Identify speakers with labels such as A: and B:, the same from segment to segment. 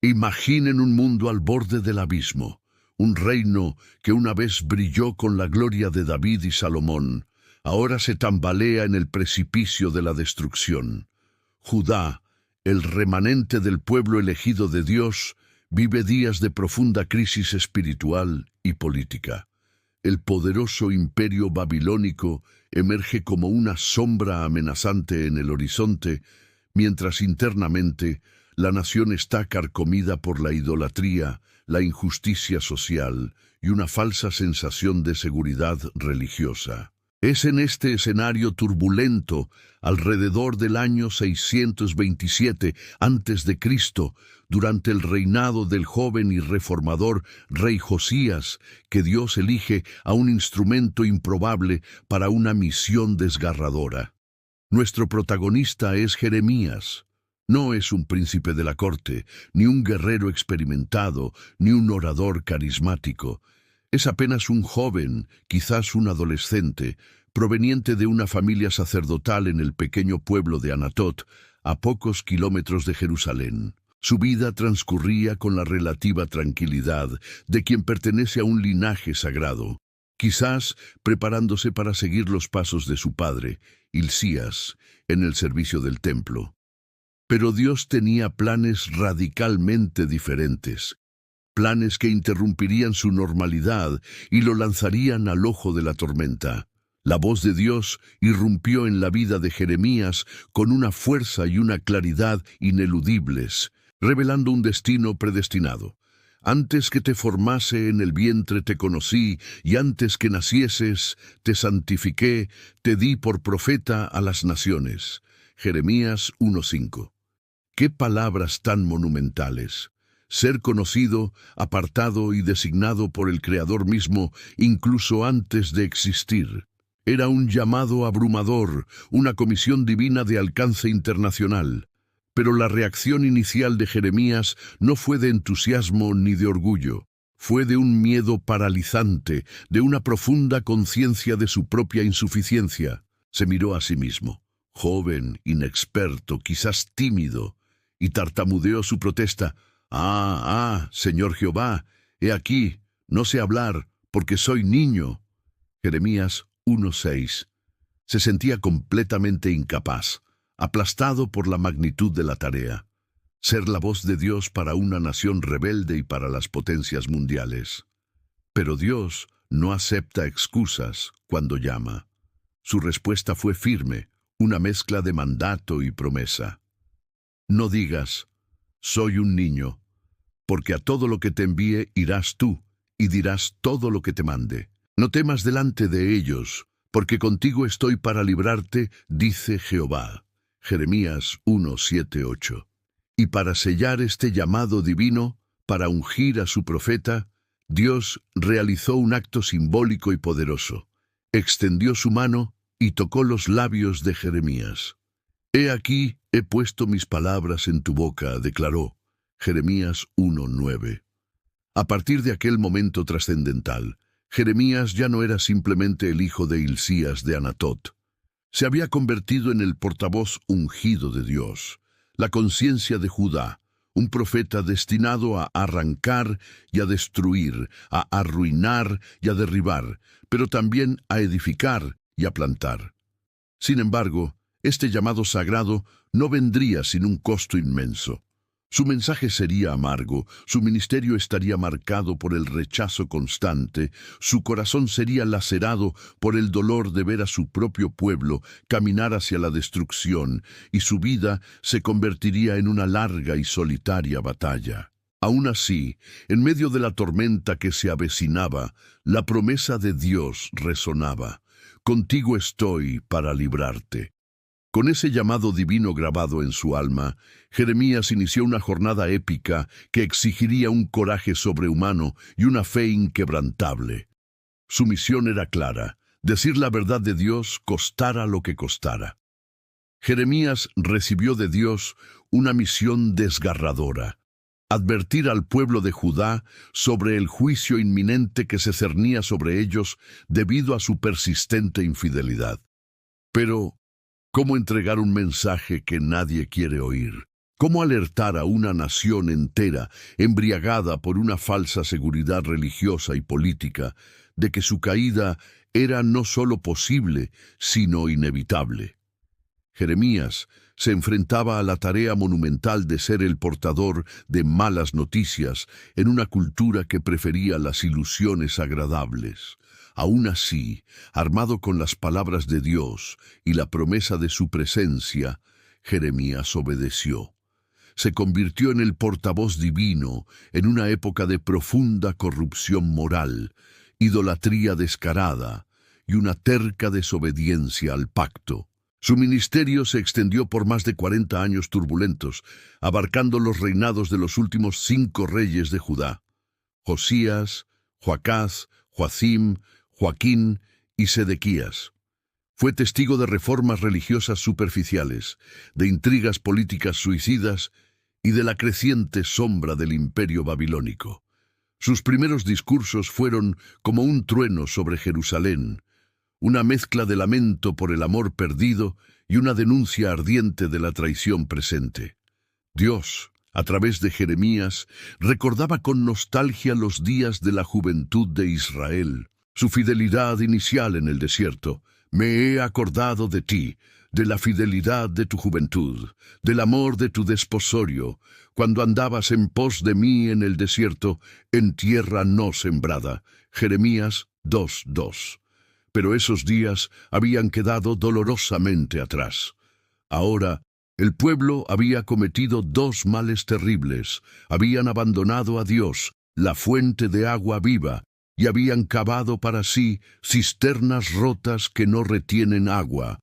A: Imaginen un mundo al borde del abismo, un reino que una vez brilló con la gloria de David y Salomón, ahora se tambalea en el precipicio de la destrucción. Judá, el remanente del pueblo elegido de Dios, vive días de profunda crisis espiritual y política. El poderoso imperio babilónico emerge como una sombra amenazante en el horizonte, mientras internamente la nación está carcomida por la idolatría, la injusticia social y una falsa sensación de seguridad religiosa. Es en este escenario turbulento, alrededor del año 627 a.C., durante el reinado del joven y reformador rey Josías, que Dios elige a un instrumento improbable para una misión desgarradora. Nuestro protagonista es Jeremías. No es un príncipe de la corte, ni un guerrero experimentado, ni un orador carismático. Es apenas un joven, quizás un adolescente, proveniente de una familia sacerdotal en el pequeño pueblo de Anatot, a pocos kilómetros de Jerusalén. Su vida transcurría con la relativa tranquilidad de quien pertenece a un linaje sagrado, quizás preparándose para seguir los pasos de su padre, Hilcías, en el servicio del templo. Pero Dios tenía planes radicalmente diferentes, planes que interrumpirían su normalidad y lo lanzarían al ojo de la tormenta. La voz de Dios irrumpió en la vida de Jeremías con una fuerza y una claridad ineludibles, revelando un destino predestinado. Antes que te formase en el vientre te conocí, y antes que nacieses te santifiqué, te di por profeta a las naciones. Jeremías 1:5. ¡Qué palabras tan monumentales! Ser conocido, apartado y designado por el Creador mismo, incluso antes de existir. Era un llamado abrumador, una comisión divina de alcance internacional. Pero la reacción inicial de Jeremías no fue de entusiasmo ni de orgullo. Fue de un miedo paralizante, de una profunda conciencia de su propia insuficiencia. Se miró a sí mismo, joven, inexperto, quizás tímido, y tartamudeó su protesta. Señor Jehová, he aquí, no sé hablar, porque soy niño. Jeremías 1:6. Se sentía completamente incapaz, aplastado por la magnitud de la tarea. Ser la voz de Dios para una nación rebelde y para las potencias mundiales. Pero Dios no acepta excusas cuando llama. Su respuesta fue firme, una mezcla de mandato y promesa. No digas, soy un niño, porque a todo lo que te envíe irás tú, y dirás todo lo que te mande. No temas delante de ellos, porque contigo estoy para librarte, dice Jehová. Jeremías 1:7-8. Y para sellar este llamado divino, para ungir a su profeta, Dios realizó un acto simbólico y poderoso. Extendió su mano y tocó los labios de Jeremías. He aquí, he puesto mis palabras en tu boca, declaró. Jeremías 1:9. A partir de aquel momento trascendental, Jeremías ya no era simplemente el hijo de Hilcías de Anatot. Se había convertido en el portavoz ungido de Dios, la conciencia de Judá, un profeta destinado a arrancar y a destruir, a arruinar y a derribar, pero también a edificar y a plantar. Sin embargo, este llamado sagrado no vendría sin un costo inmenso. Su mensaje sería amargo, su ministerio estaría marcado por el rechazo constante, su corazón sería lacerado por el dolor de ver a su propio pueblo caminar hacia la destrucción, y su vida se convertiría en una larga y solitaria batalla. Aún así, en medio de la tormenta que se avecinaba, la promesa de Dios resonaba. Contigo estoy para librarte. Con ese llamado divino grabado en su alma, Jeremías inició una jornada épica que exigiría un coraje sobrehumano y una fe inquebrantable. Su misión era clara: decir la verdad de Dios costara lo que costara. Jeremías recibió de Dios una misión desgarradora: advertir al pueblo de Judá sobre el juicio inminente que se cernía sobre ellos debido a su persistente infidelidad. Pero, ¿cómo entregar un mensaje que nadie quiere oír? ¿Cómo alertar a una nación entera, embriagada por una falsa seguridad religiosa y política, de que su caída era no solo posible, sino inevitable? Jeremías se enfrentaba a la tarea monumental de ser el portador de malas noticias en una cultura que prefería las ilusiones agradables. Aún así, armado con las palabras de Dios y la promesa de su presencia, Jeremías obedeció. Se convirtió en el portavoz divino en una época de profunda corrupción moral, idolatría descarada y una terca desobediencia al pacto. Su ministerio se extendió por más de 40 años turbulentos, abarcando los reinados de los últimos 5 reyes de Judá: Josías, Joacaz, Joacim, Joaquín y Sedequías. Fue testigo de reformas religiosas superficiales, de intrigas políticas suicidas y de la creciente sombra del imperio babilónico. Sus primeros discursos fueron como un trueno sobre Jerusalén, una mezcla de lamento por el amor perdido y una denuncia ardiente de la traición presente. Dios, a través de Jeremías, recordaba con nostalgia los días de la juventud de Israel, su fidelidad inicial en el desierto. Me he acordado de ti, de la fidelidad de tu juventud, del amor de tu desposorio, cuando andabas en pos de mí en el desierto, en tierra no sembrada. Jeremías 2:2. Pero esos días habían quedado dolorosamente atrás. Ahora, el pueblo había cometido 2 males terribles. Habían abandonado a Dios, la fuente de agua viva, y habían cavado para sí cisternas rotas que no retienen agua.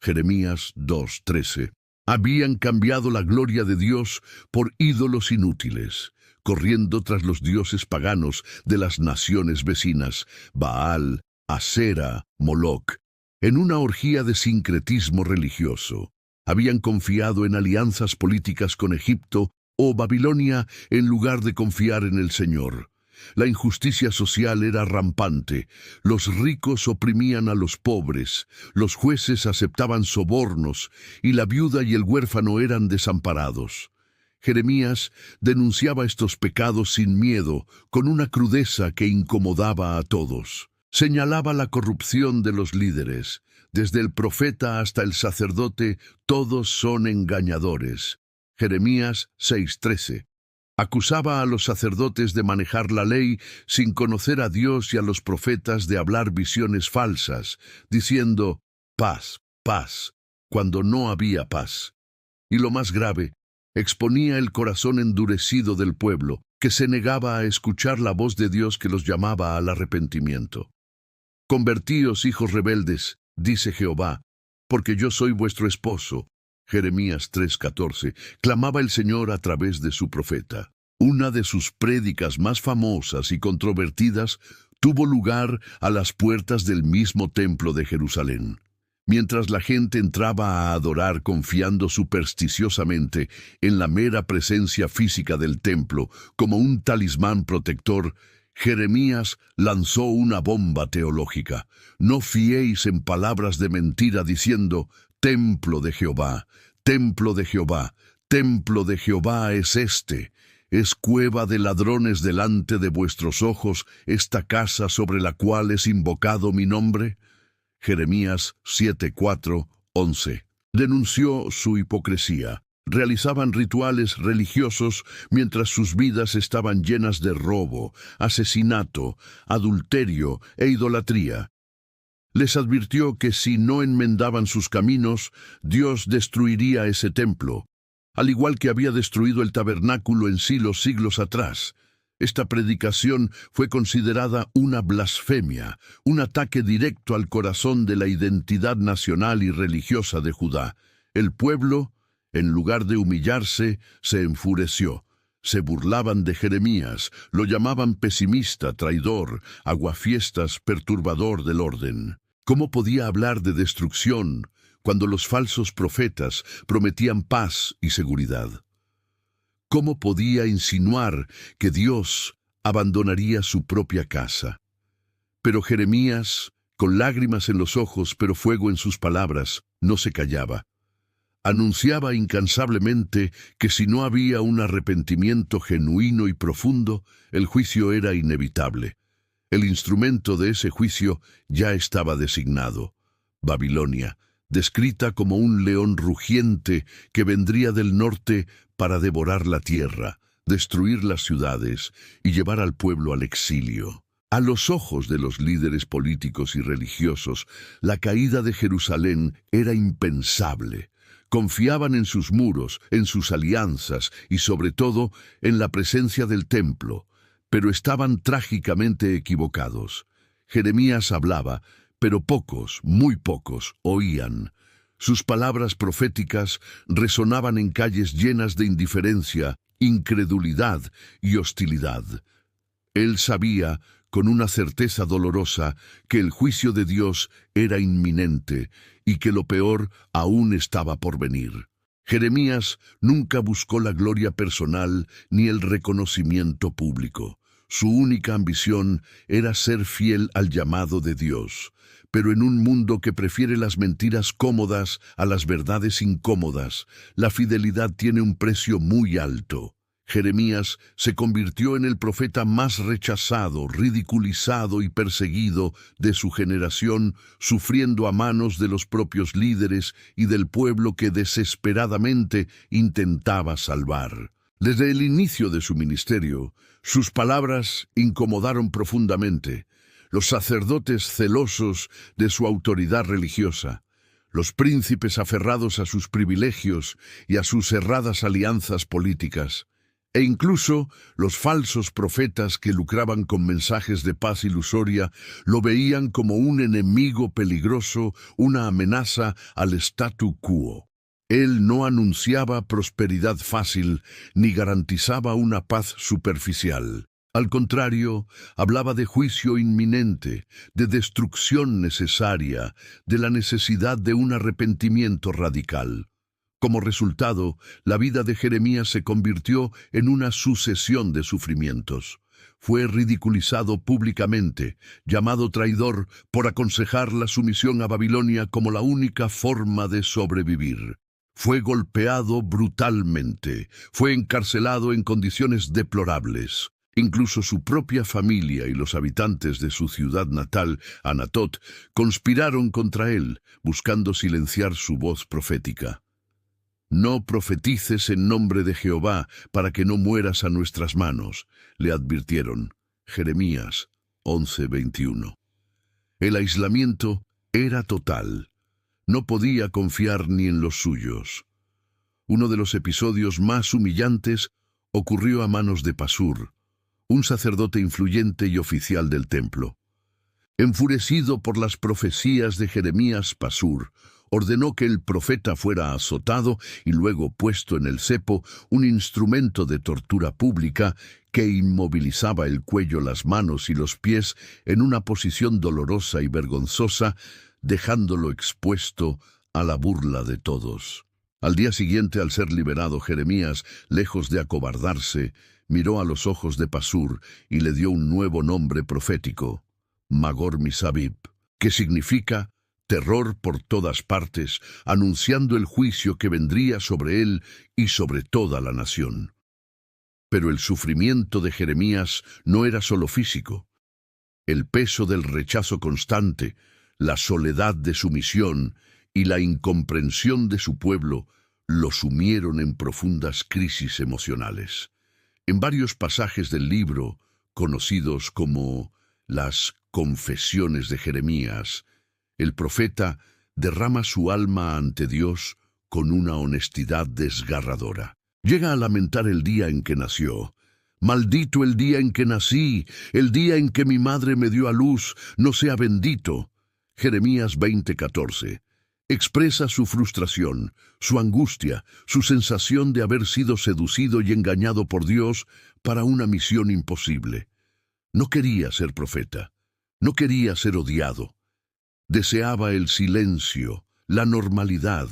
A: Jeremías 2:13. Habían cambiado la gloria de Dios por ídolos inútiles, corriendo tras los dioses paganos de las naciones vecinas, Baal, Asera, Moloc, en una orgía de sincretismo religioso. Habían confiado en alianzas políticas con Egipto o Babilonia en lugar de confiar en el Señor. La injusticia social era rampante, los ricos oprimían a los pobres, los jueces aceptaban sobornos y la viuda y el huérfano eran desamparados. Jeremías denunciaba estos pecados sin miedo, con una crudeza que incomodaba a todos. Señalaba la corrupción de los líderes. Desde el profeta hasta el sacerdote, todos son engañadores. Jeremías 6:13. Acusaba a los sacerdotes de manejar la ley sin conocer a Dios y a los profetas de hablar visiones falsas, diciendo paz, paz, cuando no había paz. Y lo más grave, exponía el corazón endurecido del pueblo, que se negaba a escuchar la voz de Dios que los llamaba al arrepentimiento. Convertíos, hijos rebeldes, dice Jehová, porque yo soy vuestro esposo. Jeremías 3:14, clamaba el Señor a través de su profeta. Una de sus prédicas más famosas y controvertidas tuvo lugar a las puertas del mismo templo de Jerusalén. Mientras la gente entraba a adorar confiando supersticiosamente en la mera presencia física del templo como un talismán protector, Jeremías lanzó una bomba teológica. No fiéis en palabras de mentira diciendo, templo de Jehová, templo de Jehová, templo de Jehová es este. Es cueva de ladrones delante de vuestros ojos esta casa sobre la cual es invocado mi nombre. Jeremías 7:4-11. Denunció su hipocresía. Realizaban rituales religiosos mientras sus vidas estaban llenas de robo, asesinato, adulterio e idolatría. Les advirtió que si no enmendaban sus caminos, Dios destruiría ese templo, al igual que había destruido el tabernáculo en Silo siglos atrás. Esta predicación fue considerada una blasfemia, un ataque directo al corazón de la identidad nacional y religiosa de Judá. El pueblo, en lugar de humillarse, se enfureció. Se burlaban de Jeremías, lo llamaban pesimista, traidor, aguafiestas, perturbador del orden. ¿Cómo podía hablar de destrucción cuando los falsos profetas prometían paz y seguridad? ¿Cómo podía insinuar que Dios abandonaría su propia casa? Pero Jeremías, con lágrimas en los ojos pero fuego en sus palabras, no se callaba. Anunciaba incansablemente que si no había un arrepentimiento genuino y profundo, el juicio era inevitable. El instrumento de ese juicio ya estaba designado: Babilonia, descrita como un león rugiente que vendría del norte para devorar la tierra, destruir las ciudades y llevar al pueblo al exilio. A los ojos de los líderes políticos y religiosos, la caída de Jerusalén era impensable. Confiaban en sus muros, en sus alianzas y sobre todo en la presencia del templo, pero estaban trágicamente equivocados. Jeremías hablaba, pero pocos, muy pocos, oían. Sus palabras proféticas resonaban en calles llenas de indiferencia, incredulidad y hostilidad. Él sabía, con una certeza dolorosa, que el juicio de Dios era inminente y que lo peor aún estaba por venir. Jeremías nunca buscó la gloria personal ni el reconocimiento público. Su única ambición era ser fiel al llamado de Dios. Pero en un mundo que prefiere las mentiras cómodas a las verdades incómodas, la fidelidad tiene un precio muy alto. Jeremías se convirtió en el profeta más rechazado, ridiculizado y perseguido de su generación, sufriendo a manos de los propios líderes y del pueblo que desesperadamente intentaba salvar. Desde el inicio de su ministerio, sus palabras incomodaron profundamente. Los sacerdotes celosos de su autoridad religiosa, los príncipes aferrados a sus privilegios y a sus cerradas alianzas políticas, e incluso los falsos profetas que lucraban con mensajes de paz ilusoria lo veían como un enemigo peligroso, una amenaza al statu quo. Él no anunciaba prosperidad fácil ni garantizaba una paz superficial. Al contrario, hablaba de juicio inminente, de destrucción necesaria, de la necesidad de un arrepentimiento radical. Como resultado, la vida de Jeremías se convirtió en una sucesión de sufrimientos. Fue ridiculizado públicamente, llamado traidor por aconsejar la sumisión a Babilonia como la única forma de sobrevivir. Fue golpeado brutalmente, fue encarcelado en condiciones deplorables. Incluso su propia familia y los habitantes de su ciudad natal, Anatot, conspiraron contra él, buscando silenciar su voz profética. «No profetices en nombre de Jehová, para que no mueras a nuestras manos», le advirtieron. Jeremías 11:21. El aislamiento era total. No podía confiar ni en los suyos. Uno de los episodios más humillantes ocurrió a manos de Pasur, un sacerdote influyente y oficial del templo. Enfurecido por las profecías de Jeremías, Pasur ordenó que el profeta fuera azotado y luego puesto en el cepo, un instrumento de tortura pública que inmovilizaba el cuello, las manos y los pies en una posición dolorosa y vergonzosa, dejándolo expuesto a la burla de todos. Al día siguiente, al ser liberado, Jeremías, lejos de acobardarse, miró a los ojos de Pasur y le dio un nuevo nombre profético, Magor Misabib, que significa terror por todas partes, anunciando el juicio que vendría sobre él y sobre toda la nación. Pero el sufrimiento de Jeremías no era solo físico. El peso del rechazo constante, la soledad de su misión y la incomprensión de su pueblo lo sumieron en profundas crisis emocionales. En varios pasajes del libro, conocidos como las Confesiones de Jeremías, el profeta derrama su alma ante Dios con una honestidad desgarradora. Llega a lamentar el día en que nació. «Maldito el día en que nací, el día en que mi madre me dio a luz, no sea bendito». Jeremías 20:14. Expresa su frustración, su angustia, su sensación de haber sido seducido y engañado por Dios para una misión imposible. No quería ser profeta, no quería ser odiado. Deseaba el silencio, la normalidad.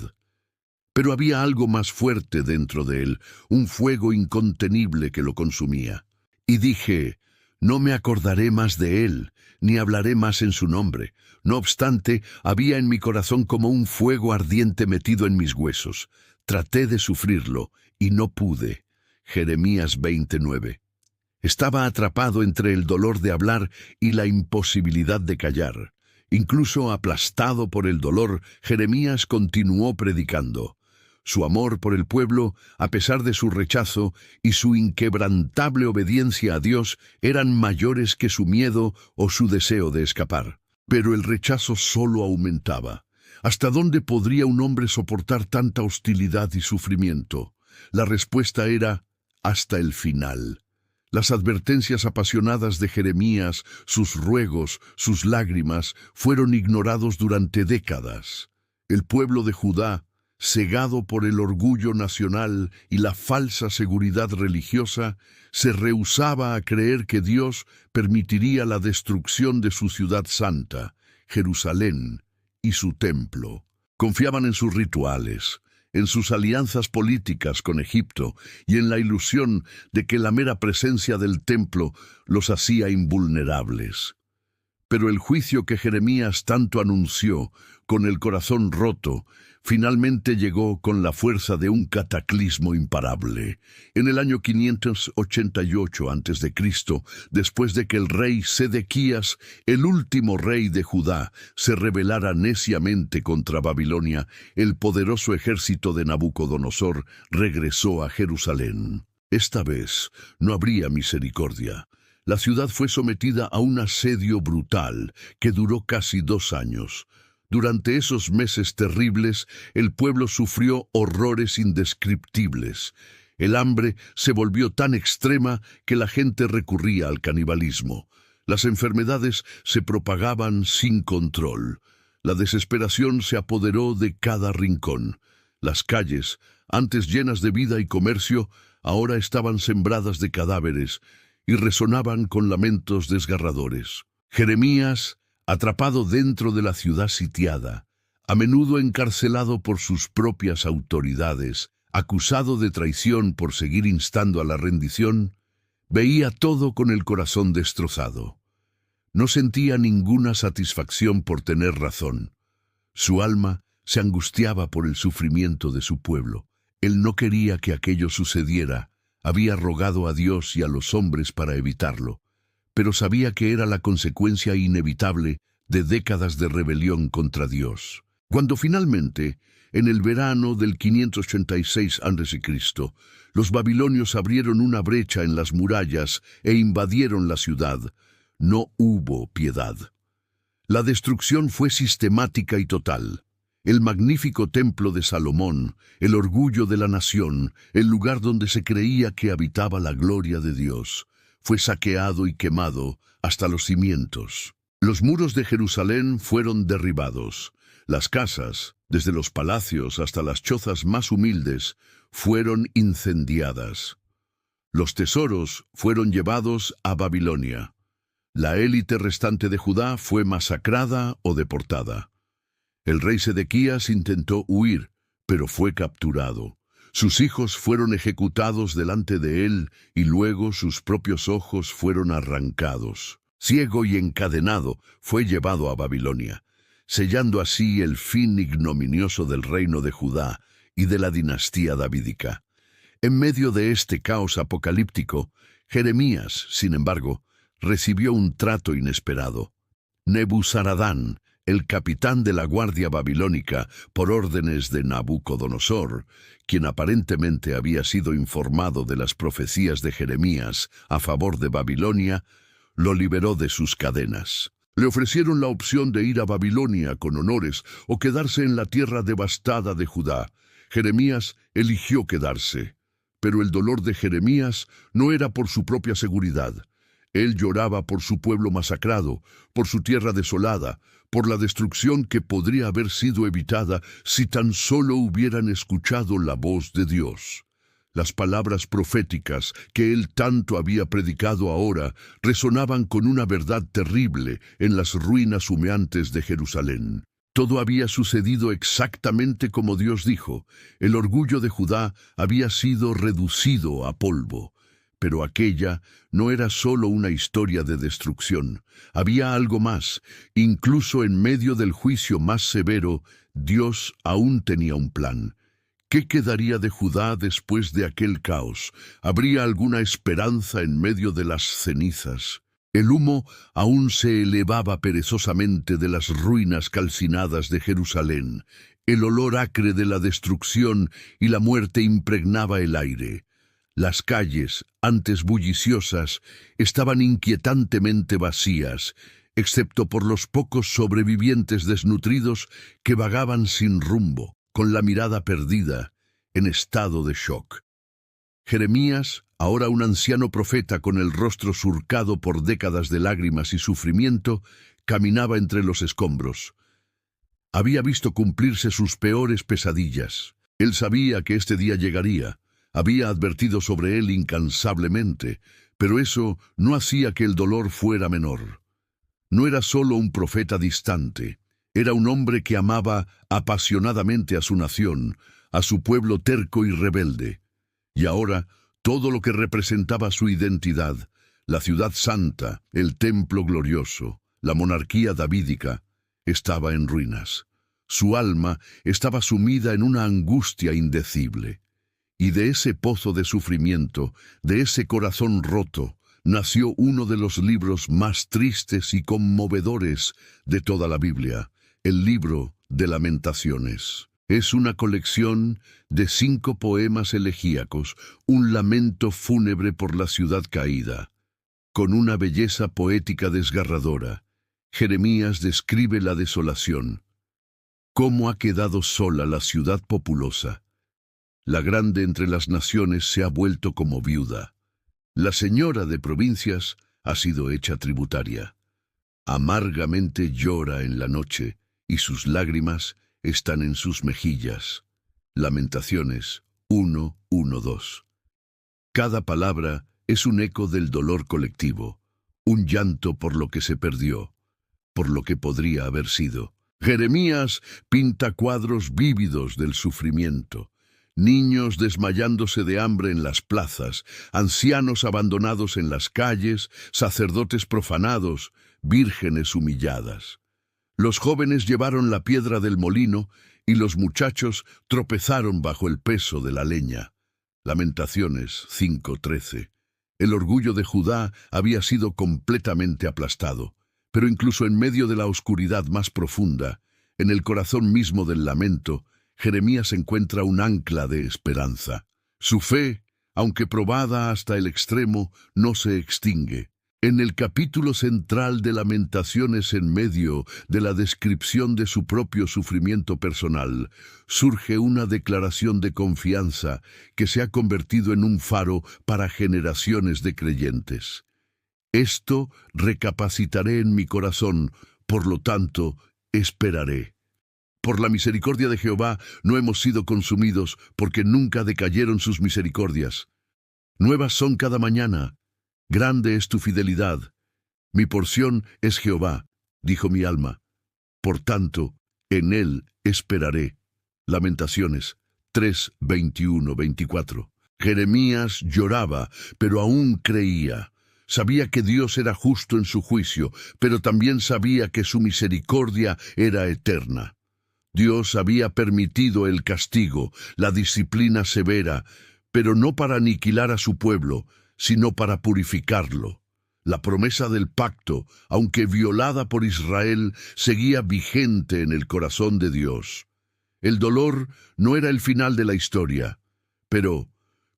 A: Pero había algo más fuerte dentro de él, un fuego incontenible que lo consumía. Y dije, No me acordaré más de él, ni hablaré más en su nombre. No obstante, había en mi corazón como un fuego ardiente metido en mis huesos. Traté de sufrirlo, y no pude. Jeremías 29. Estaba atrapado entre el dolor de hablar y la imposibilidad de callar. Incluso aplastado por el dolor, Jeremías continuó predicando. Su amor por el pueblo, a pesar de su rechazo, y su inquebrantable obediencia a Dios eran mayores que su miedo o su deseo de escapar. Pero el rechazo solo aumentaba. ¿Hasta dónde podría un hombre soportar tanta hostilidad y sufrimiento? La respuesta era, hasta el final. Las advertencias apasionadas de Jeremías, sus ruegos, sus lágrimas, fueron ignorados durante décadas. El pueblo de Judá, cegado por el orgullo nacional y la falsa seguridad religiosa, se rehusaba a creer que Dios permitiría la destrucción de su ciudad santa, Jerusalén, y su templo. Confiaban en sus rituales, en sus alianzas políticas con Egipto y en la ilusión de que la mera presencia del templo los hacía invulnerables. Pero el juicio que Jeremías tanto anunció, con el corazón roto, finalmente llegó con la fuerza de un cataclismo imparable. En el año 588 a.C., después de que el rey Sedequías, el último rey de Judá, se rebelara neciamente contra Babilonia, el poderoso ejército de Nabucodonosor regresó a Jerusalén. Esta vez no habría misericordia. La ciudad fue sometida a un asedio brutal que duró casi 2 años. Durante esos meses terribles, el pueblo sufrió horrores indescriptibles. El hambre se volvió tan extrema que la gente recurría al canibalismo. Las enfermedades se propagaban sin control. La desesperación se apoderó de cada rincón. Las calles, antes llenas de vida y comercio, ahora estaban sembradas de cadáveres y resonaban con lamentos desgarradores. Jeremías, atrapado dentro de la ciudad sitiada, a menudo encarcelado por sus propias autoridades, acusado de traición por seguir instando a la rendición, veía todo con el corazón destrozado. No sentía ninguna satisfacción por tener razón. Su alma se angustiaba por el sufrimiento de su pueblo. Él no quería que aquello sucediera. Había rogado a Dios y a los hombres para evitarlo, pero sabía que era la consecuencia inevitable de décadas de rebelión contra Dios. Cuando finalmente, en el verano del 586 a.C., los babilonios abrieron una brecha en las murallas e invadieron la ciudad, no hubo piedad. La destrucción fue sistemática y total. El magnífico templo de Salomón, el orgullo de la nación, el lugar donde se creía que habitaba la gloria de Dios, fue saqueado y quemado hasta los cimientos. Los muros de Jerusalén fueron derribados. Las casas, desde los palacios hasta las chozas más humildes, fueron incendiadas. Los tesoros fueron llevados a Babilonia. La élite restante de Judá fue masacrada o deportada. El rey Sedequías intentó huir, pero fue capturado. Sus hijos fueron ejecutados delante de él y luego sus propios ojos fueron arrancados. Ciego y encadenado, fue llevado a Babilonia, sellando así el fin ignominioso del reino de Judá y de la dinastía davídica. En medio de este caos apocalíptico, Jeremías, sin embargo, recibió un trato inesperado. Nebuzaradán, el capitán de la guardia babilónica, por órdenes de Nabucodonosor, quien aparentemente había sido informado de las profecías de Jeremías a favor de Babilonia, lo liberó de sus cadenas. Le ofrecieron la opción de ir a Babilonia con honores o quedarse en la tierra devastada de Judá. Jeremías eligió quedarse, pero el dolor de Jeremías no era por su propia seguridad. Él lloraba por su pueblo masacrado, por su tierra desolada, por la destrucción que podría haber sido evitada si tan solo hubieran escuchado la voz de Dios. Las palabras proféticas que él tanto había predicado ahora resonaban con una verdad terrible en las ruinas humeantes de Jerusalén. Todo había sucedido exactamente como Dios dijo. El orgullo de Judá había sido reducido a polvo. Pero aquella no era solo una historia de destrucción. Había algo más. Incluso en medio del juicio más severo, Dios aún tenía un plan. ¿Qué quedaría de Judá después de aquel caos? ¿Habría alguna esperanza en medio de las cenizas? El humo aún se elevaba perezosamente de las ruinas calcinadas de Jerusalén. El olor acre de la destrucción y la muerte impregnaba el aire. Las calles, antes bulliciosas, estaban inquietantemente vacías, excepto por los pocos sobrevivientes desnutridos que vagaban sin rumbo, con la mirada perdida, en estado de shock. Jeremías, ahora un anciano profeta con el rostro surcado por décadas de lágrimas y sufrimiento, caminaba entre los escombros. Había visto cumplirse sus peores pesadillas. Él sabía que este día llegaría. Había advertido sobre él incansablemente, pero eso no hacía que el dolor fuera menor. No era solo un profeta distante, era un hombre que amaba apasionadamente a su nación, a su pueblo terco y rebelde. Y ahora, todo lo que representaba su identidad, la ciudad santa, el templo glorioso, la monarquía davídica, estaba en ruinas. Su alma estaba sumida en una angustia indecible. Y de ese pozo de sufrimiento, de ese corazón roto, nació uno de los libros más tristes y conmovedores de toda la Biblia, el libro de Lamentaciones. Es una colección de 5 poemas elegíacos, un lamento fúnebre por la ciudad caída. Con una belleza poética desgarradora, Jeremías describe la desolación. ¿Cómo ha quedado sola la ciudad populosa? La grande entre las naciones se ha vuelto como viuda. La señora de provincias ha sido hecha tributaria. Amargamente llora en la noche, y sus lágrimas están en sus mejillas. Lamentaciones 1:1-2. Cada palabra es un eco del dolor colectivo, un llanto por lo que se perdió, por lo que podría haber sido. Jeremías pinta cuadros vívidos del sufrimiento. Niños desmayándose de hambre en las plazas, ancianos abandonados en las calles, sacerdotes profanados, vírgenes humilladas. Los jóvenes llevaron la piedra del molino y los muchachos tropezaron bajo el peso de la leña. Lamentaciones 5:13. El orgullo de Judá había sido completamente aplastado, pero incluso en medio de la oscuridad más profunda, en el corazón mismo del lamento, Jeremías encuentra un ancla de esperanza. Su fe, aunque probada hasta el extremo, no se extingue. En el capítulo central de Lamentaciones, en medio de la descripción de su propio sufrimiento personal, surge una declaración de confianza que se ha convertido en un faro para generaciones de creyentes. Esto recapacitaré en mi corazón, por lo tanto, esperaré. Por la misericordia de Jehová no hemos sido consumidos, porque nunca decayeron sus misericordias. Nuevas son cada mañana. Grande es tu fidelidad. Mi porción es Jehová, dijo mi alma. Por tanto, en él esperaré. Lamentaciones 3:21-24. Jeremías lloraba, pero aún creía. Sabía que Dios era justo en su juicio, pero también sabía que su misericordia era eterna. Dios había permitido el castigo, la disciplina severa, pero no para aniquilar a su pueblo, sino para purificarlo. La promesa del pacto, aunque violada por Israel, seguía vigente en el corazón de Dios. El dolor no era el final de la historia, pero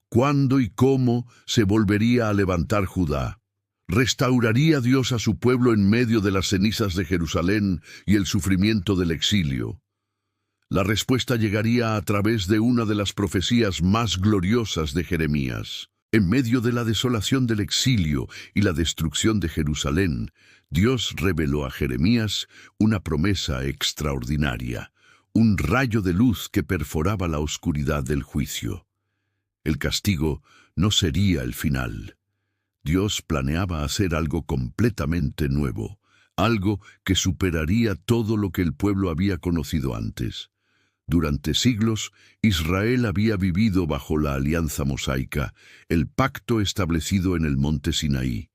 A: ¿cuándo y cómo se volvería a levantar Judá? ¿Restauraría Dios a su pueblo en medio de las cenizas de Jerusalén y el sufrimiento del exilio? La respuesta llegaría a través de una de las profecías más gloriosas de Jeremías. En medio de la desolación del exilio y la destrucción de Jerusalén, Dios reveló a Jeremías una promesa extraordinaria, un rayo de luz que perforaba la oscuridad del juicio. El castigo no sería el final. Dios planeaba hacer algo completamente nuevo, algo que superaría todo lo que el pueblo había conocido antes. Durante siglos, Israel había vivido bajo la alianza mosaica, el pacto establecido en el monte Sinaí.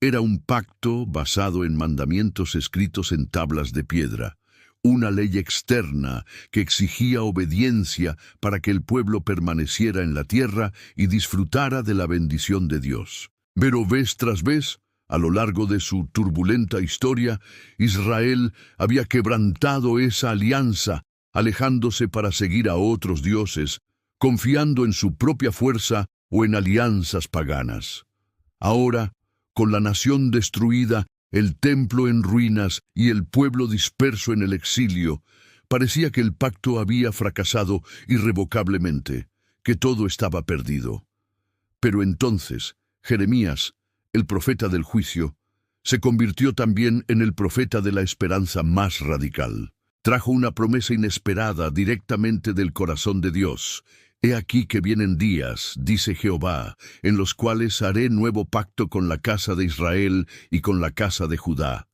A: Era un pacto basado en mandamientos escritos en tablas de piedra, una ley externa que exigía obediencia para que el pueblo permaneciera en la tierra y disfrutara de la bendición de Dios. Pero vez tras vez, a lo largo de su turbulenta historia, Israel había quebrantado esa alianza, alejándose para seguir a otros dioses, confiando en su propia fuerza o en alianzas paganas. Ahora, con la nación destruida, el templo en ruinas y el pueblo disperso en el exilio, parecía que el pacto había fracasado irrevocablemente, que todo estaba perdido. Pero entonces, Jeremías, el profeta del juicio, se convirtió también en el profeta de la esperanza más radical. Trajo una promesa inesperada directamente del corazón de Dios. He aquí que vienen días, dice Jehová, en los cuales haré nuevo pacto con la casa de Israel y con la casa de Judá.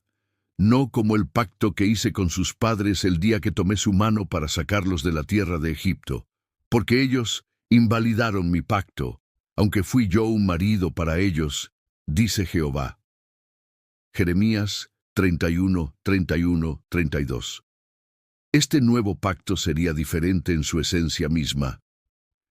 A: No como el pacto que hice con sus padres el día que tomé su mano para sacarlos de la tierra de Egipto, porque ellos invalidaron mi pacto, aunque fui yo un marido para ellos, dice Jehová. Jeremías 31, 31, 32. Este nuevo pacto sería diferente en su esencia misma.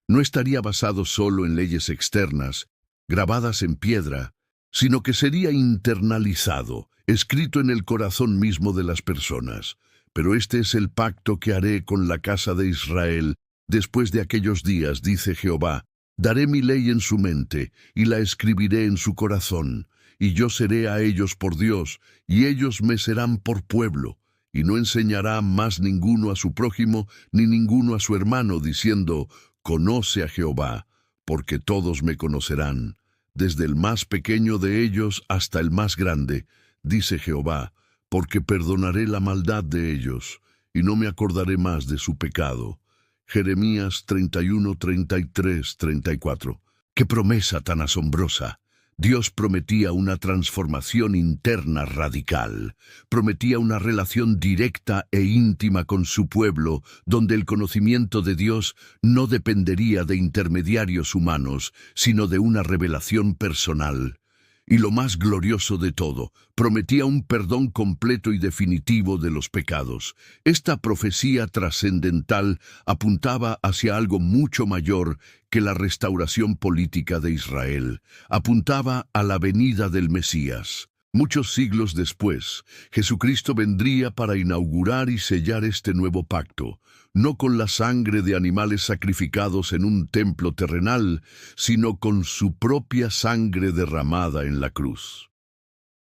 A: No estaría basado solo en leyes externas, grabadas en piedra, sino que sería internalizado, escrito en el corazón mismo de las personas. Pero este es el pacto que haré con la casa de Israel después de aquellos días, dice Jehová. Daré mi ley en su mente y la escribiré en su corazón, y yo seré a ellos por Dios, y ellos me serán por pueblo. Y no enseñará más ninguno a su prójimo, ni ninguno a su hermano, diciendo, conoce a Jehová, porque todos me conocerán, desde el más pequeño de ellos hasta el más grande, dice Jehová, porque perdonaré la maldad de ellos, y no me acordaré más de su pecado. Jeremías 31, 33, 34. ¡Qué promesa tan asombrosa! Dios prometía una transformación interna radical, prometía una relación directa e íntima con su pueblo, donde el conocimiento de Dios no dependería de intermediarios humanos, sino de una revelación personal. Y lo más glorioso de todo, prometía un perdón completo y definitivo de los pecados. Esta profecía trascendental apuntaba hacia algo mucho mayor que la restauración política de Israel. Apuntaba a la venida del Mesías. Muchos siglos después, Jesucristo vendría para inaugurar y sellar este nuevo pacto, no con la sangre de animales sacrificados en un templo terrenal, sino con su propia sangre derramada en la cruz.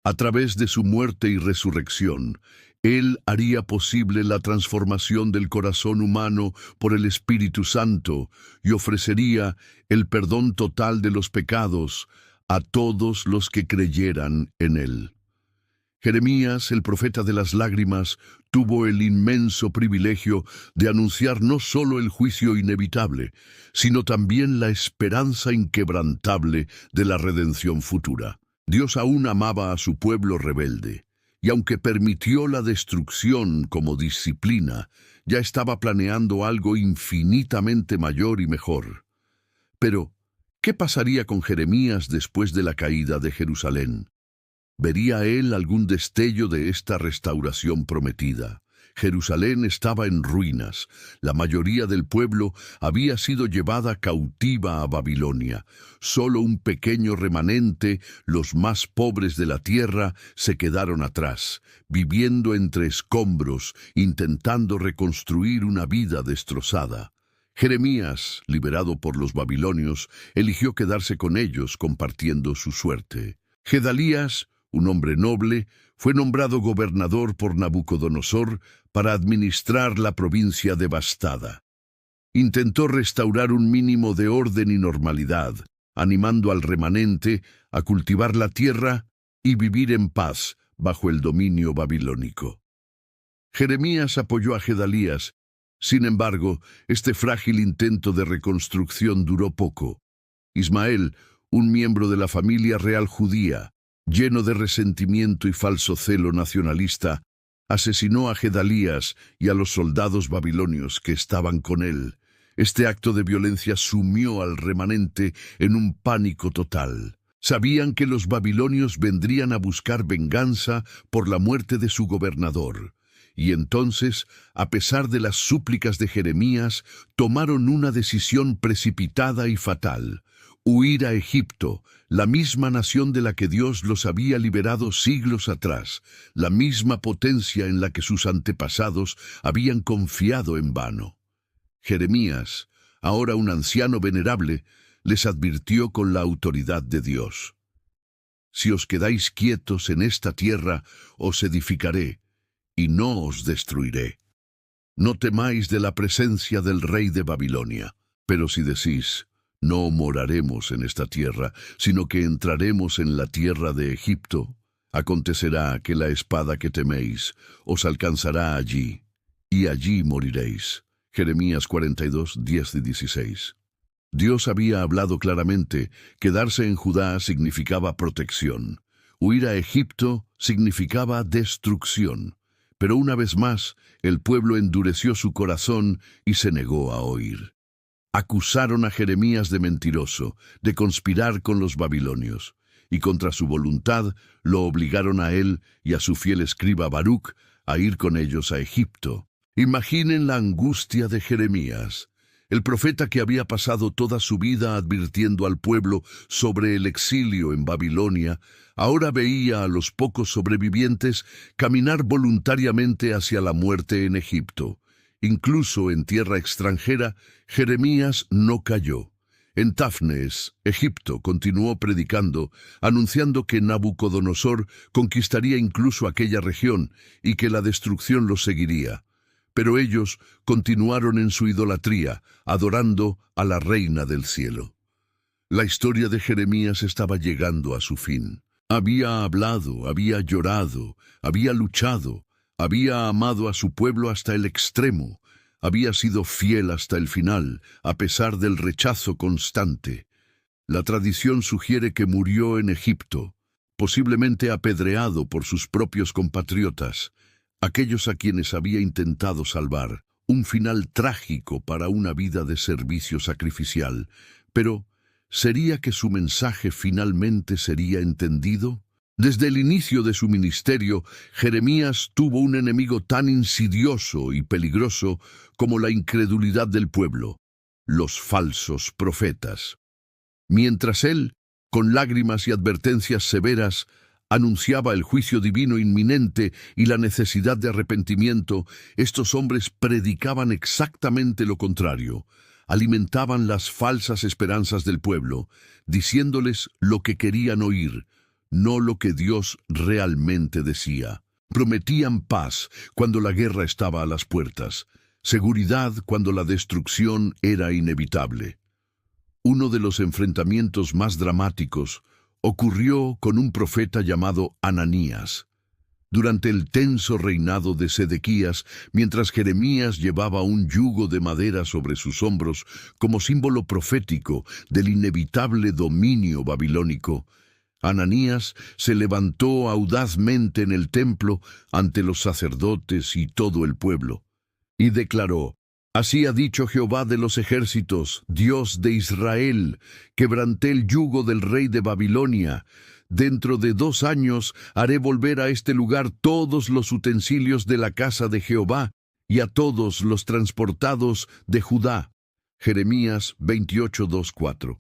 A: A través de su muerte y resurrección, Él haría posible la transformación del corazón humano por el Espíritu Santo y ofrecería el perdón total de los pecados a todos los que creyeran en Él. Jeremías, el profeta de las lágrimas, tuvo el inmenso privilegio de anunciar no solo el juicio inevitable, sino también la esperanza inquebrantable de la redención futura. Dios aún amaba a su pueblo rebelde, y aunque permitió la destrucción como disciplina, ya estaba planeando algo infinitamente mayor y mejor. Pero, ¿qué pasaría con Jeremías después de la caída de Jerusalén? ¿Vería él algún destello de esta restauración prometida? Jerusalén estaba en ruinas. La mayoría del pueblo había sido llevada cautiva a Babilonia. Solo un pequeño remanente, los más pobres de la tierra, se quedaron atrás, viviendo entre escombros, intentando reconstruir una vida destrozada. Jeremías, liberado por los babilonios, eligió quedarse con ellos compartiendo su suerte. Gedalías, un hombre noble, fue nombrado gobernador por Nabucodonosor para administrar la provincia devastada. Intentó restaurar un mínimo de orden y normalidad, animando al remanente a cultivar la tierra y vivir en paz bajo el dominio babilónico. Jeremías apoyó a Gedalías. Sin embargo, este frágil intento de reconstrucción duró poco. Ismael, un miembro de la familia real judía, lleno de resentimiento y falso celo nacionalista, Asesinó a Gedalías y a los soldados babilonios que estaban con él. Este acto de violencia sumió al remanente en un pánico total. Sabían que los babilonios vendrían a buscar venganza por la muerte de su gobernador. Y entonces, a pesar de las súplicas de Jeremías, tomaron una decisión precipitada y fatal: huir a Egipto, la misma nación de la que Dios los había liberado siglos atrás, la misma potencia en la que sus antepasados habían confiado en vano. Jeremías, ahora un anciano venerable, les advirtió con la autoridad de Dios: si os quedáis quietos en esta tierra, os edificaré, y no os destruiré. No temáis de la presencia del rey de Babilonia. Pero si decís: no moraremos en esta tierra, sino que entraremos en la tierra de Egipto, acontecerá que la espada que teméis os alcanzará allí, y allí moriréis. Jeremías 42, 10 y 16. Dios había hablado claramente. Quedarse en Judá significaba protección. Huir a Egipto significaba destrucción. Pero una vez más, el pueblo endureció su corazón y se negó a oír. Acusaron a Jeremías de mentiroso, de conspirar con los babilonios, y contra su voluntad lo obligaron a él y a su fiel escriba Baruc a ir con ellos a Egipto. Imaginen la angustia de Jeremías. El profeta que había pasado toda su vida advirtiendo al pueblo sobre el exilio en Babilonia, ahora veía a los pocos sobrevivientes caminar voluntariamente hacia la muerte en Egipto. Incluso en tierra extranjera, Jeremías no cayó. En Tafnes, Egipto, continuó predicando, anunciando que Nabucodonosor conquistaría incluso aquella región y que la destrucción los seguiría. Pero ellos continuaron en su idolatría, adorando a la reina del cielo. La historia de Jeremías estaba llegando a su fin. Había hablado, había llorado, había luchado, había amado a su pueblo hasta el extremo, había sido fiel hasta el final, a pesar del rechazo constante. La tradición sugiere que murió en Egipto, posiblemente apedreado por sus propios compatriotas, aquellos a quienes había intentado salvar. Un final trágico para una vida de servicio sacrificial. Pero, ¿sería que su mensaje finalmente sería entendido? Desde el inicio de su ministerio, Jeremías tuvo un enemigo tan insidioso y peligroso como la incredulidad del pueblo: los falsos profetas. Mientras él, con lágrimas y advertencias severas, anunciaba el juicio divino inminente y la necesidad de arrepentimiento, estos hombres predicaban exactamente lo contrario. Alimentaban las falsas esperanzas del pueblo, diciéndoles lo que querían oír, no lo que Dios realmente decía. Prometían paz cuando la guerra estaba a las puertas, seguridad cuando la destrucción era inevitable. Uno de los enfrentamientos más dramáticos ocurrió con un profeta llamado Ananías. Durante el tenso reinado de Sedequías, mientras Jeremías llevaba un yugo de madera sobre sus hombros como símbolo profético del inevitable dominio babilónico, Ananías se levantó audazmente en el templo ante los sacerdotes y todo el pueblo, y declaró: así ha dicho Jehová de los ejércitos, Dios de Israel: quebranté el yugo del rey de Babilonia. Dentro de 2 años haré volver a este lugar todos los utensilios de la casa de Jehová y a todos los transportados de Judá. Jeremías 28:2-4.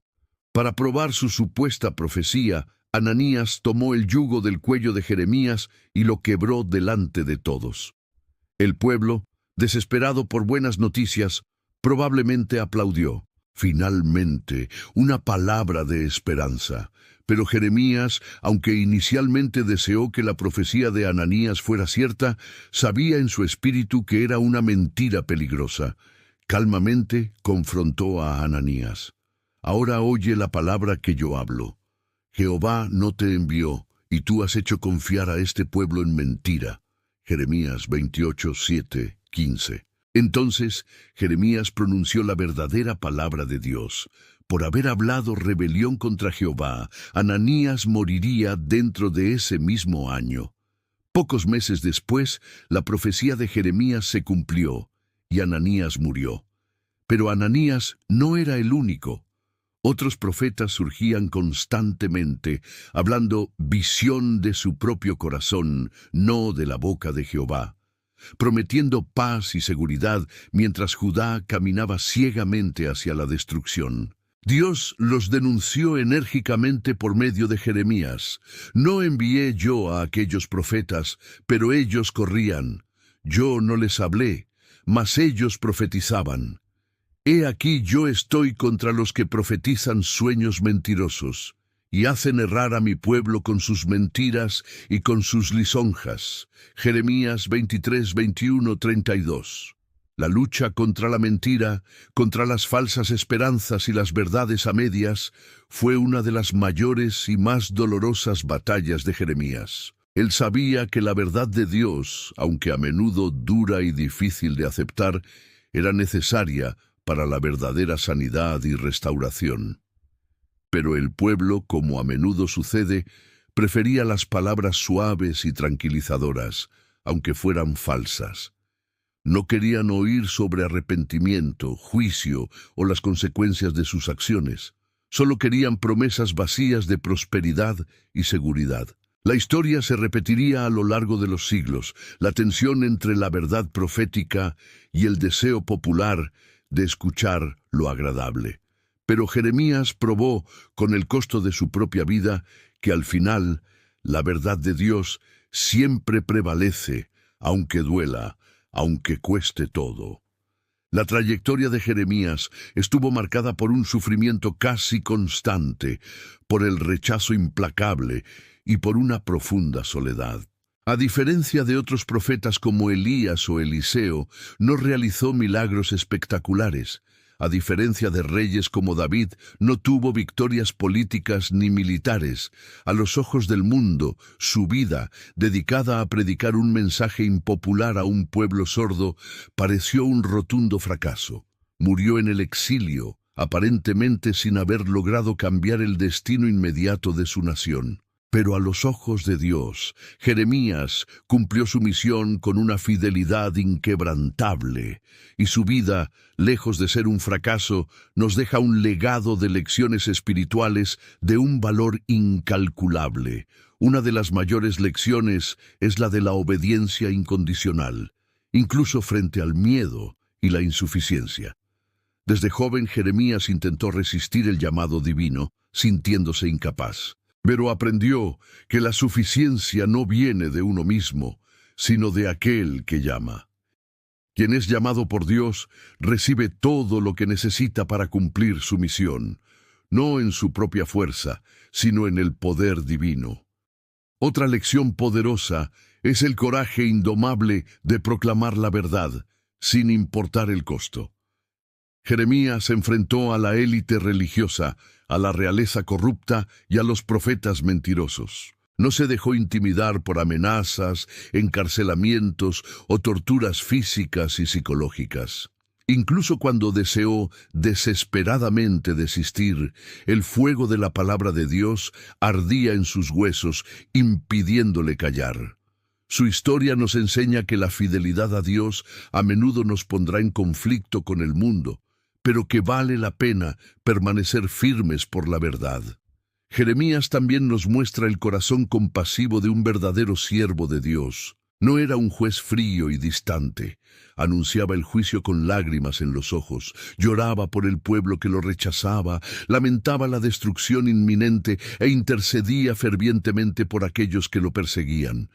A: Para probar su supuesta profecía, Ananías tomó el yugo del cuello de Jeremías y lo quebró delante de todos. El pueblo, desesperado por buenas noticias, probablemente aplaudió. Finalmente, una palabra de esperanza. Pero Jeremías, aunque inicialmente deseó que la profecía de Ananías fuera cierta, sabía en su espíritu que era una mentira peligrosa. Calmamente confrontó a Ananías. Ahora oye la palabra que yo hablo. Jehová no te envió, y tú has hecho confiar a este pueblo en mentira. Jeremías 28:7-15. Entonces Jeremías pronunció la verdadera palabra de Dios. Por haber hablado rebelión contra Jehová, Ananías moriría dentro de ese mismo año. Pocos meses después, la profecía de Jeremías se cumplió y Ananías murió. Pero Ananías no era el único. Otros profetas surgían constantemente, hablando visión de su propio corazón, no de la boca de Jehová, prometiendo paz y seguridad mientras Judá caminaba ciegamente hacia la destrucción. Dios los denunció enérgicamente por medio de Jeremías. No envié yo a aquellos profetas, pero ellos corrían. Yo no les hablé, mas ellos profetizaban. He aquí yo estoy contra los que profetizan sueños mentirosos, y hacen errar a mi pueblo con sus mentiras y con sus lisonjas. Jeremías 23, 21, 32. La lucha contra la mentira, contra las falsas esperanzas y las verdades a medias, fue una de las mayores y más dolorosas batallas de Jeremías. Él sabía que la verdad de Dios, aunque a menudo dura y difícil de aceptar, era necesaria para la verdadera sanidad y restauración. Pero el pueblo, como a menudo sucede, prefería las palabras suaves y tranquilizadoras, aunque fueran falsas. No querían oír sobre arrepentimiento, juicio o las consecuencias de sus acciones. Solo querían promesas vacías de prosperidad y seguridad. La historia se repetiría a lo largo de los siglos, la tensión entre la verdad profética y el deseo popular de escuchar lo agradable. Pero Jeremías probó, con el costo de su propia vida, que al final la verdad de Dios siempre prevalece, aunque duela, aunque cueste todo. La trayectoria de Jeremías estuvo marcada por un sufrimiento casi constante, por el rechazo implacable y por una profunda soledad. A diferencia de otros profetas como Elías o Eliseo, no realizó milagros espectaculares. A diferencia de reyes como David, no tuvo victorias políticas ni militares. A los ojos del mundo, su vida, dedicada a predicar un mensaje impopular a un pueblo sordo, pareció un rotundo fracaso. Murió en el exilio, aparentemente sin haber logrado cambiar el destino inmediato de su nación. Pero a los ojos de Dios, Jeremías cumplió su misión con una fidelidad inquebrantable, y su vida, lejos de ser un fracaso, nos deja un legado de lecciones espirituales de un valor incalculable. Una de las mayores lecciones es la de la obediencia incondicional, incluso frente al miedo y la insuficiencia. Desde joven Jeremías intentó resistir el llamado divino, sintiéndose incapaz. Pero aprendió que la suficiencia no viene de uno mismo, sino de aquel que llama. Quien es llamado por Dios recibe todo lo que necesita para cumplir su misión, no en su propia fuerza, sino en el poder divino. Otra lección poderosa es el coraje indomable de proclamar la verdad, sin importar el costo. Jeremías se enfrentó a la élite religiosa, a la realeza corrupta y a los profetas mentirosos. No se dejó intimidar por amenazas, encarcelamientos o torturas físicas y psicológicas. Incluso cuando deseó desesperadamente desistir, el fuego de la palabra de Dios ardía en sus huesos, impidiéndole callar. Su historia nos enseña que la fidelidad a Dios a menudo nos pondrá en conflicto con el mundo, pero que vale la pena permanecer firmes por la verdad. Jeremías también nos muestra el corazón compasivo de un verdadero siervo de Dios. No era un juez frío y distante. Anunciaba el juicio con lágrimas en los ojos, lloraba por el pueblo que lo rechazaba, lamentaba la destrucción inminente e intercedía fervientemente por aquellos que lo perseguían.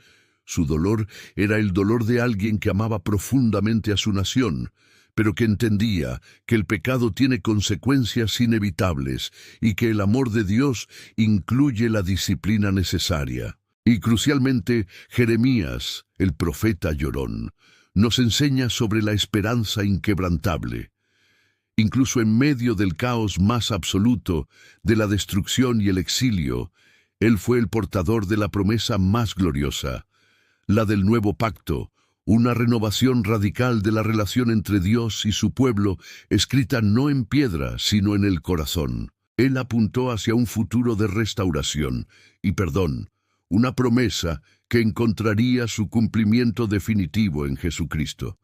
A: Su dolor era el dolor de alguien que amaba profundamente a su nación, pero que entendía que el pecado tiene consecuencias inevitables y que el amor de Dios incluye la disciplina necesaria. Y crucialmente, Jeremías, el profeta llorón, nos enseña sobre la esperanza inquebrantable. Incluso en medio del caos más absoluto, de la destrucción y el exilio, él fue el portador de la promesa más gloriosa, la del nuevo pacto, una renovación radical de la relación entre Dios y su pueblo, escrita no en piedra, sino en el corazón. Él apuntó hacia un futuro de restauración y perdón, una promesa que encontraría su cumplimiento definitivo en Jesucristo.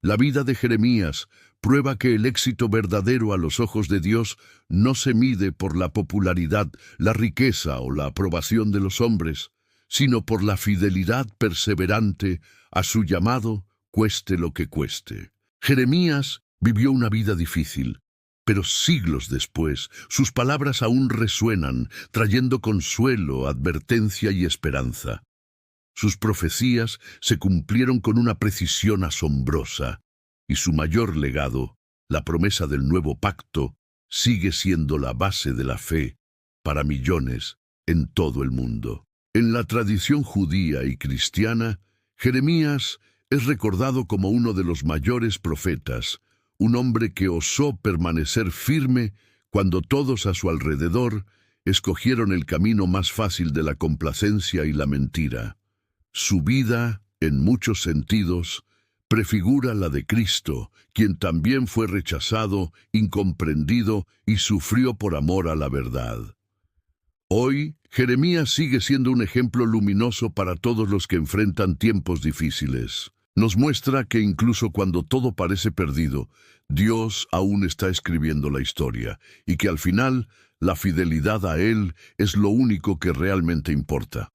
A: La vida de Jeremías prueba que el éxito verdadero a los ojos de Dios no se mide por la popularidad, la riqueza o la aprobación de los hombres, sino por la fidelidad perseverante a su llamado, cueste lo que cueste. Jeremías vivió una vida difícil, pero siglos después sus palabras aún resuenan, trayendo consuelo, advertencia y esperanza. Sus profecías se cumplieron con una precisión asombrosa, y su mayor legado, la promesa del nuevo pacto, sigue siendo la base de la fe para millones en todo el mundo. En la tradición judía y cristiana, Jeremías es recordado como uno de los mayores profetas, un hombre que osó permanecer firme cuando todos a su alrededor escogieron el camino más fácil de la complacencia y la mentira. Su vida, en muchos sentidos, prefigura la de Cristo, quien también fue rechazado, incomprendido y sufrió por amor a la verdad. Hoy, Jeremías sigue siendo un ejemplo luminoso para todos los que enfrentan tiempos difíciles. Nos muestra que incluso cuando todo parece perdido, Dios aún está escribiendo la historia, y que al final, la fidelidad a Él es lo único que realmente importa.